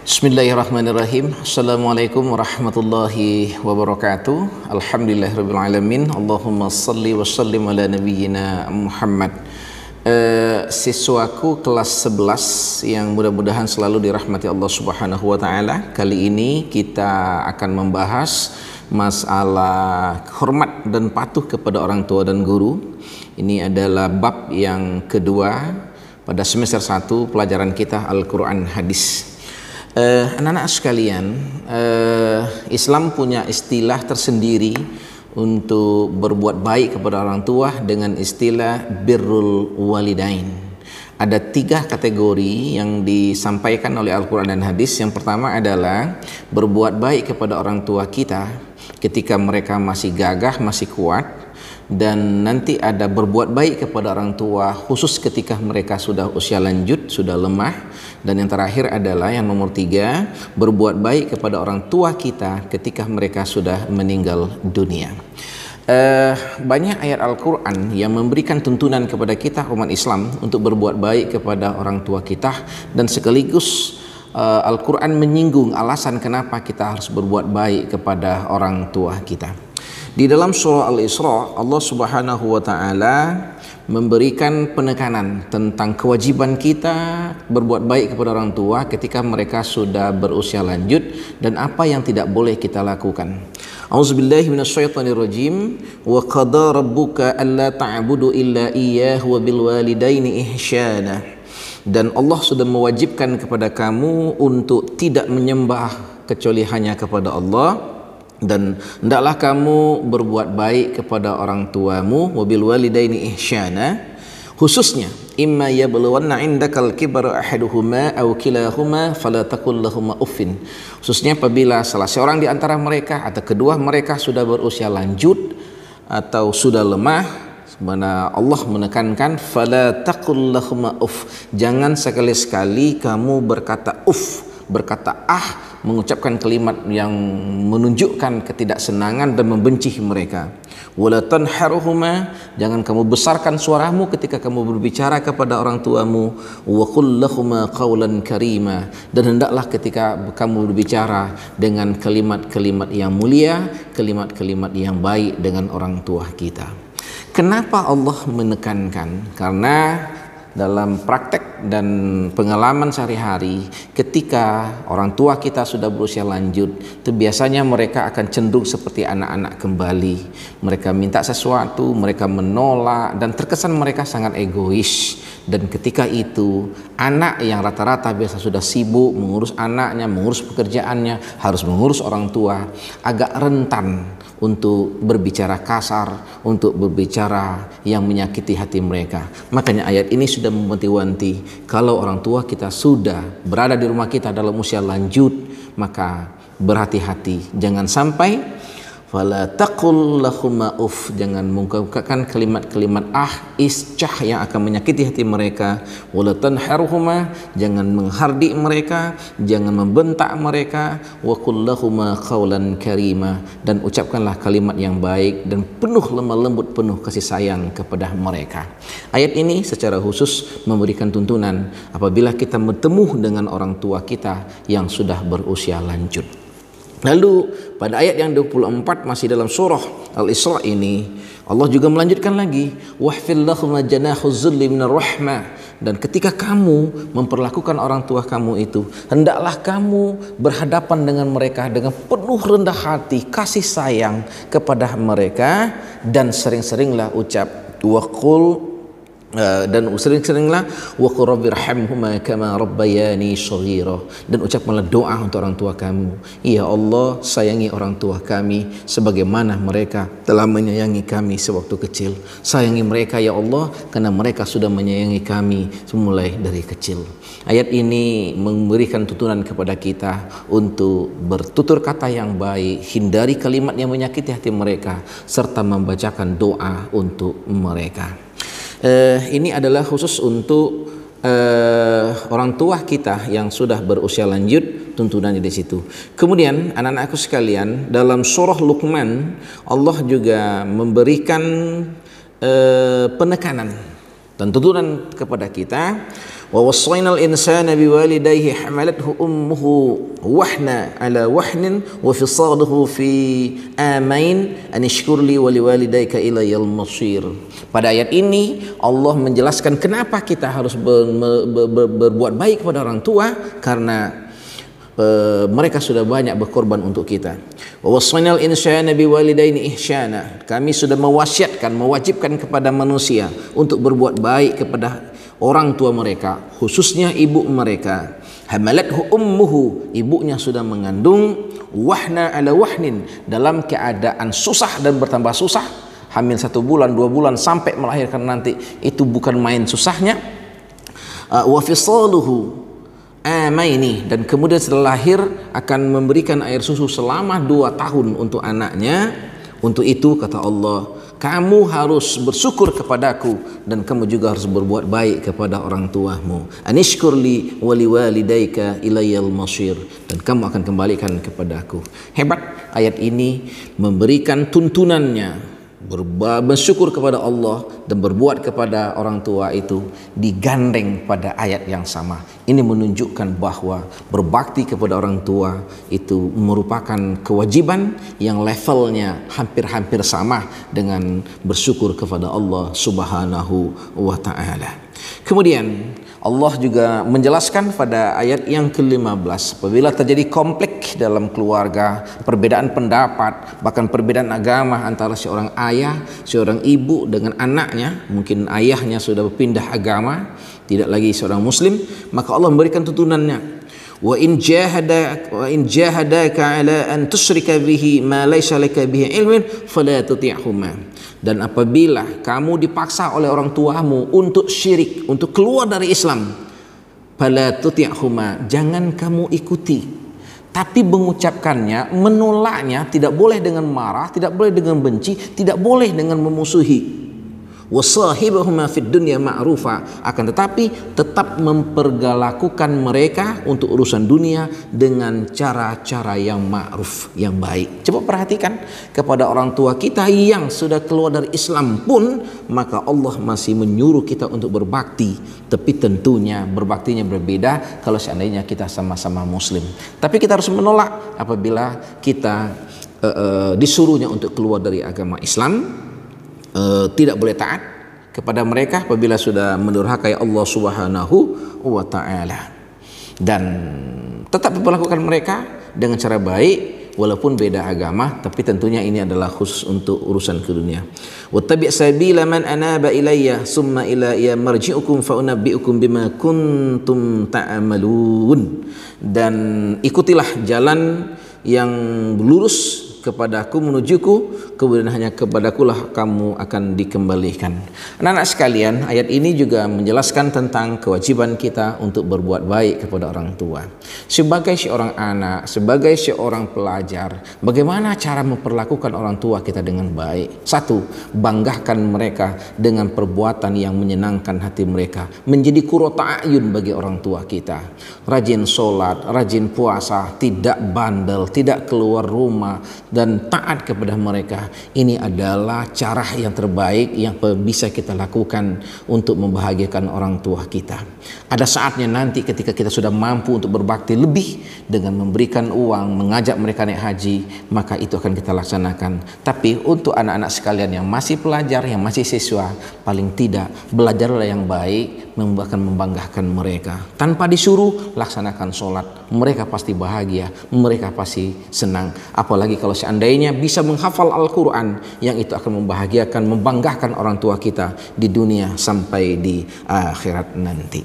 Bismillahirrahmanirrahim. Assalamualaikum warahmatullahi wabarakatuh. Alhamdulillahirabbil alamin. Allahumma salli wa sallim ala nabiyyina Muhammad. Siswaku kelas 11 yang mudah-mudahan selalu dirahmati Allah Subhanahu wa taala. Kali ini kita akan membahas masalah hormat dan patuh kepada orang tua dan guru. Ini adalah bab yang kedua pada semester 1 pelajaran kita Al-Quran Hadis. Anak-anak sekalian, Islam punya istilah tersendiri untuk berbuat baik kepada orang tua dengan istilah birrul walidain. Ada 3 kategori yang disampaikan oleh Al-Quran dan Hadis. Yang pertama adalah berbuat baik kepada orang tua kita ketika mereka masih gagah, masih kuat. Dan nanti ada berbuat baik kepada orang tua khusus ketika mereka sudah usia lanjut, sudah lemah. Dan yang terakhir adalah yang nomor 3, berbuat baik kepada orang tua kita ketika mereka sudah meninggal dunia. Banyak ayat Al-Quran yang memberikan tuntunan kepada kita umat Islam untuk berbuat baik kepada orang tua kita, dan sekaligus Al-Quran menyinggung alasan kenapa kita harus berbuat baik kepada orang tua kita. Di dalam surah Al-Isra, Allah Subhanahu wa taala memberikan penekanan tentang kewajiban kita berbuat baik kepada orang tua ketika mereka sudah berusia lanjut dan apa yang tidak boleh kita lakukan. A'udzubillahi minasyaitonirrajim. Wa qada rabbuka alla ta'budu illa iyyahu wa bil walidaini ihsyana. Dan Allah sudah mewajibkan kepada kamu untuk tidak menyembah kecuali hanya kepada Allah, dan hendaklah kamu berbuat baik kepada orang tuamu, wabil walidaini ihsyana, khususnya imma yablughanna indakal kibara ahaduhuma aw kilahuma fala taqul lahumā uffin. Khususnya apabila salah seorang di antara mereka atau kedua mereka sudah berusia lanjut atau sudah lemah, mana Allah menekankan fala taqul lahumā uff, jangan sekali-sekali kamu berkata uff, berkata mengucapkan kalimat yang menunjukkan ketidaksenangan dan membenci mereka. Wala tanharuhuma, jangan kamu besarkan suaramu ketika kamu berbicara kepada orang tuamu. Wa qul lahumā qawlan karīma, dan hendaklah ketika kamu berbicara dengan kalimat-kalimat yang mulia, kalimat-kalimat yang baik dengan orang tua kita. Kenapa Allah menekankan? Karena dalam praktek dan pengalaman sehari-hari, ketika orang tua kita sudah berusia lanjut, itu biasanya mereka akan cenderung seperti anak-anak kembali. Mereka minta sesuatu, mereka menolak, dan terkesan mereka sangat egois. Dan ketika itu, anak yang rata-rata biasa sudah sibuk mengurus anaknya, mengurus pekerjaannya, harus mengurus orang tua, agak rentan untuk berbicara kasar, untuk berbicara yang menyakiti hati mereka. Makanya ayat ini sudah mewanti-wanti, kalau orang tua kita sudah berada di rumah kita dalam usia lanjut, maka berhati-hati, jangan sampai fala taqul lahumā uff, jangan mengungkapkan kalimat-kalimat iscah yang akan menyakiti hati mereka. Wala tanharhuma, jangan menghardik mereka, jangan membentak mereka. Wa qul lahumā qawlan karīma, dan ucapkanlah kalimat yang baik dan penuh lemah lembut, penuh kasih sayang kepada mereka. Ayat ini secara khusus memberikan tuntunan apabila kita bertemu dengan orang tua kita yang sudah berusia lanjut. Lalu pada ayat yang 24 masih dalam surah Al-Isra ini, Allah juga melanjutkan lagi, wahfil lahum janahu dzulli minar rahmah, dan ketika kamu memperlakukan orang tua kamu itu, hendaklah kamu berhadapan dengan mereka dengan penuh rendah hati, kasih sayang kepada mereka, dan sering-seringlah ucap waqul, dan sering-seringlah wa qur rabbirhamhuma kama rabbayani shaghira, dan ucapkanlah doa untuk orang tua kamu, ya Allah sayangi orang tua kami sebagaimana mereka telah menyayangi kami sewaktu kecil. Sayangi mereka ya Allah karena mereka sudah menyayangi kami mulai dari kecil. Ayat ini memberikan tuntunan kepada kita untuk bertutur kata yang baik, hindari kalimat yang menyakiti hati mereka, serta membacakan doa untuk mereka. Ini adalah khusus untuk orang tua kita yang sudah berusia lanjut, tuntunannya di situ. Kemudian anak-anakku sekalian, dalam surah Luqman Allah juga memberikan penekanan dan tuntunan kepada kita, Wa wassaynal insana biwalidayhi hamalathu ummuhu wahna ala wahnin wa fisaluhu fi amain an ishkur li wa liwalidayka ilayal masir. Pada ayat ini Allah menjelaskan kenapa kita harus berbuat baik kepada orang tua, karena mereka sudah banyak berkorban untuk kita. Wa wassaynal insana biwalidaini ihsana. Kami sudah mewajibkan kepada manusia untuk berbuat baik kepada orang tua mereka, khususnya ibu mereka. Hamalathu ummuhu, ibunya sudah mengandung, wahna ala wahnin, dalam keadaan susah dan bertambah susah, hamil 1 bulan 2 bulan sampai melahirkan nanti, itu bukan main susahnya. Wa fisaluhu amaini, dan kemudian setelah lahir akan memberikan air susu selama 2 tahun untuk anaknya. Untuk itu kata Allah, kamu harus bersyukur kepadaku dan kamu juga harus berbuat baik kepada orang tuamu. Anishkurli wali walidayka ilayal masir, dan kamu akan kembalikan kepadaku. Hebat ayat ini memberikan tuntunannya, bersyukur kepada Allah dan berbuat kepada orang tua itu digandeng pada ayat yang sama. Ini menunjukkan bahwa berbakti kepada orang tua itu merupakan kewajiban yang levelnya hampir-hampir sama dengan bersyukur kepada Allah Subhanahu wa ta'ala. Kemudian Allah juga menjelaskan pada ayat yang ke-15, apabila terjadi konflik dalam keluarga, perbedaan pendapat, bahkan perbedaan agama antara seorang ayah, seorang ibu dengan anaknya, mungkin ayahnya sudah berpindah agama, tidak lagi seorang muslim, maka Allah memberikan tuntunannya. Wa in jahadaka ala an tusyrika bihi ma laysa laka bihi ilmun fala tuti'huma. Dan apabila kamu dipaksa oleh orang tuamu untuk syirik, untuk keluar dari Islam, fala tuti'huma, jangan kamu ikuti, tapi mengucapkannya, menolaknya, tidak boleh dengan marah, tidak boleh dengan benci, tidak boleh dengan memusuhi. Wasahibahuma fid dunya ma'rufa, akan tetapi tetap memperlakukan mereka untuk urusan dunia dengan cara-cara yang ma'ruf, yang baik. Coba perhatikan kepada orang tua kita yang sudah keluar dari Islam pun, maka Allah masih menyuruh kita untuk berbakti, tapi tentunya berbaktinya berbeda kalau seandainya kita sama-sama muslim. Tapi kita harus menolak apabila kita disuruhnya untuk keluar dari agama Islam. Tidak boleh taat kepada mereka apabila sudah mendurhakai Allah Subhanahu wa ta'ala, dan tetap memperlakukan mereka dengan cara baik walaupun beda agama, tapi tentunya ini adalah khusus untuk urusan ke dunia. Wattabi' sabila man anaba ilayya summa ilayya marji'ukum fa unabbi'ukum bima kuntum ta'malun. Dan ikutilah jalan yang lurus kepadaku, menujuku, kemudian hanya kepadakulah kamu akan dikembalikan. Anak-anak sekalian, ayat ini juga menjelaskan tentang kewajiban kita untuk berbuat baik kepada orang tua. Sebagai seorang anak, sebagai seorang pelajar, bagaimana cara memperlakukan orang tua kita dengan baik? 1. Banggakan mereka dengan perbuatan yang menyenangkan hati mereka, menjadi qurrata a'yun bagi orang tua kita. Rajin sholat, rajin puasa, tidak bandel, tidak keluar rumah, dan taat kepada mereka. Ini adalah cara yang terbaik yang bisa kita lakukan untuk membahagiakan orang tua kita. Ada saatnya nanti ketika kita sudah mampu untuk berbakti lebih dengan memberikan uang, mengajak mereka naik haji, maka itu akan kita laksanakan. Tapi untuk anak-anak sekalian yang masih pelajar, yang masih siswa, paling tidak belajarlah yang baik, akan membanggakan mereka. Tanpa disuruh, laksanakan sholat, mereka pasti bahagia, mereka pasti senang. Apalagi kalau seandainya bisa menghafal Al-Quran, yang itu akan membahagiakan, membanggakan orang tua kita di dunia sampai di akhirat nanti.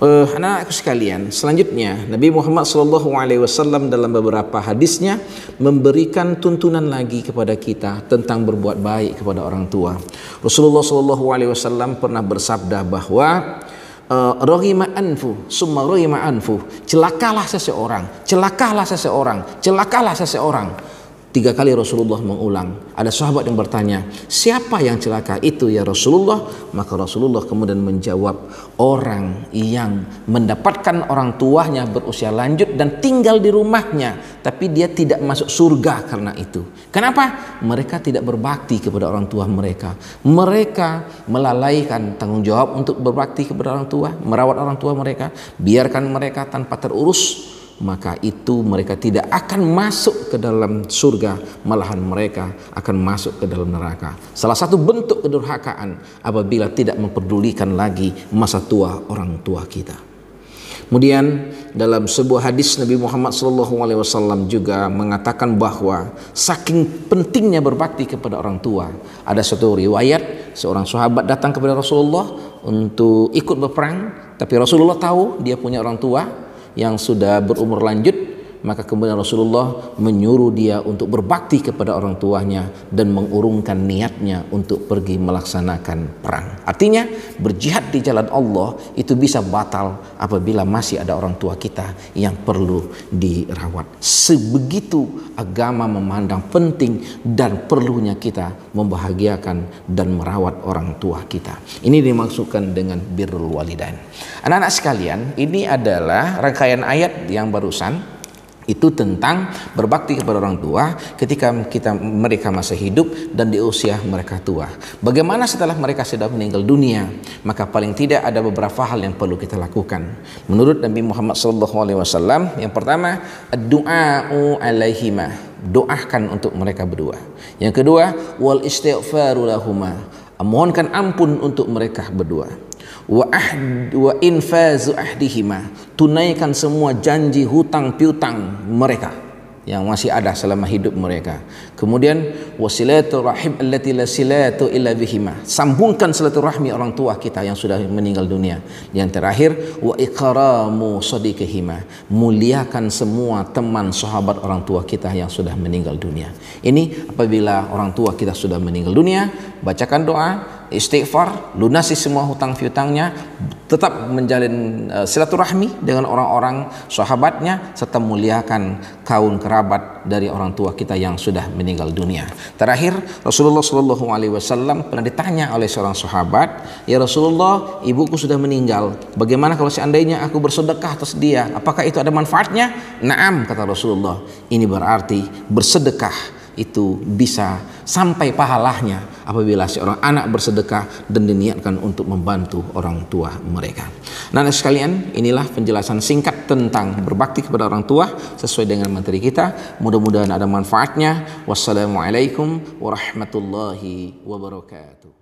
Anak-anakku sekalian, selanjutnya Nabi Muhammad SAW dalam beberapa hadisnya memberikan tuntunan lagi kepada kita tentang berbuat baik kepada orang tua. Rasulullah SAW pernah bersabda bahwa rohima anfu, summa rohima anfu, celakalah seseorang, celakalah seseorang, celakalah seseorang. 3 kali Rasulullah mengulang. Ada sahabat yang bertanya, siapa yang celaka itu ya Rasulullah? Maka Rasulullah kemudian menjawab, orang yang mendapatkan orang tuanya berusia lanjut dan tinggal di rumahnya, tapi dia tidak masuk surga karena itu. Kenapa? Mereka tidak berbakti kepada orang tua mereka. Mereka melalaikan tanggung jawab untuk berbakti kepada orang tua, merawat orang tua mereka, biarkan mereka tanpa terurus. Maka itu mereka tidak akan masuk ke dalam surga, malahan mereka akan masuk ke dalam neraka. Salah satu bentuk kedurhakaan apabila tidak memperdulikan lagi masa tua orang tua kita. Kemudian dalam sebuah hadis Nabi Muhammad SAW juga mengatakan bahwa saking pentingnya berbakti kepada orang tua. Ada satu riwayat, seorang sahabat datang kepada Rasulullah untuk ikut berperang, tapi Rasulullah tahu dia punya orang tua yang sudah berumur lanjut, maka kemudian Rasulullah menyuruh dia untuk berbakti kepada orang tuanya dan mengurungkan niatnya untuk pergi melaksanakan perang. Artinya berjihad di jalan Allah itu bisa batal apabila masih ada orang tua kita yang perlu dirawat. Sebegitu agama memandang penting dan perlunya kita membahagiakan dan merawat orang tua kita. Ini dimaksudkan dengan birrul walidain. Anak-anak sekalian, ini adalah rangkaian ayat yang barusan itu tentang berbakti kepada orang tua ketika mereka masih hidup dan di usia mereka tua. Bagaimana setelah mereka sudah meninggal dunia? Maka paling tidak ada beberapa hal yang perlu kita lakukan. Menurut Nabi Muhammad SAW, yang pertama, ad-du'a'u alaihima, doakan untuk mereka berdua. Yang kedua, wal istighfaru lahuma, mohonkan ampun untuk mereka berdua. Wa infazu ahdihima, tunaikan semua janji hutang piutang mereka yang masih ada selama hidup mereka. Kemudian wasilaturrahim allati la silatu illa bihima, sambungkan silaturahmi orang tua kita yang sudah meninggal dunia. Yang terakhir, wa ikramu sadiqihima, muliakan semua teman sahabat orang tua kita yang sudah meninggal dunia. Ini apabila orang tua kita sudah meninggal dunia, bacakan doa, istighfar, lunasi semua hutang piutangnya, tetap menjalin silaturahmi dengan orang-orang sahabatnya, serta muliakan kaum kerabat dari orang tua kita yang sudah meninggal dunia. Terakhir, Rasulullah SAW pernah ditanya oleh seorang sahabat, ya Rasulullah, ibuku sudah meninggal, bagaimana kalau seandainya aku bersedekah atas dia, apakah itu ada manfaatnya? Naam, kata Rasulullah. Ini berarti bersedekah itu bisa sampai pahalanya apabila seorang anak bersedekah dan diniatkan untuk membantu orang tua mereka. Nah, sekalian, inilah penjelasan singkat tentang berbakti kepada orang tua sesuai dengan materi kita. Mudah-mudahan ada manfaatnya. Wassalamualaikum warahmatullahi wabarakatuh.